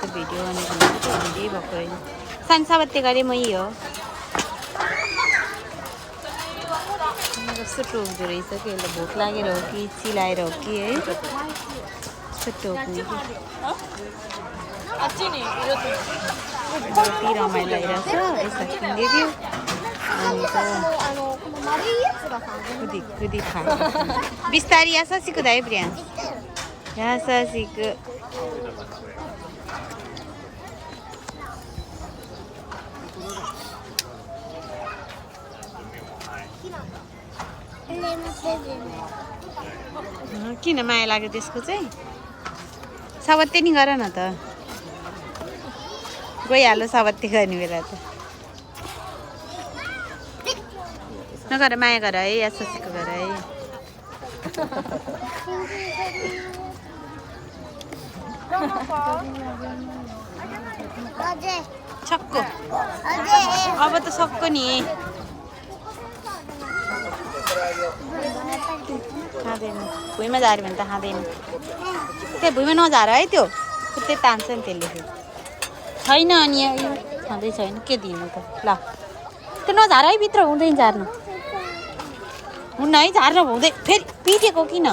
त भिडियो भनेको भिडियो भएको रहेछ सानसाबत्ते गरेँ म यो कस्तो टोक्दो रहेछ कि यसले भोक लागेर हो कि चिलाएर हो कि है कस्तो टोक्ने कति रमाइलो आइरहेछ यसो किन्दै थियो अनि त कुदी कुदी खाएको बिस्तारी यासासी कुदायो प्रियांश यासासीको किन माया लाग्यो त्यसको चाहिँ सवत्ते नि गर न त गइहाल्यो सवत्ते गर्ने बेला त नगर माया गर है यासासीको गर है सक्को अब त सक्को नि खाँदैन भुइँमा झाऱ्यो भने त खाँदैन त्यही भुइँमा नझार है त्यो खुट्टै तान्छ नि त्यसले छैन अनि यो छँदै छैन के दिनु त ल त्यो नझार है भित्र हुँदैन झार्नु हुन्न है झार्नु हुँदै फेरि पिटेको किन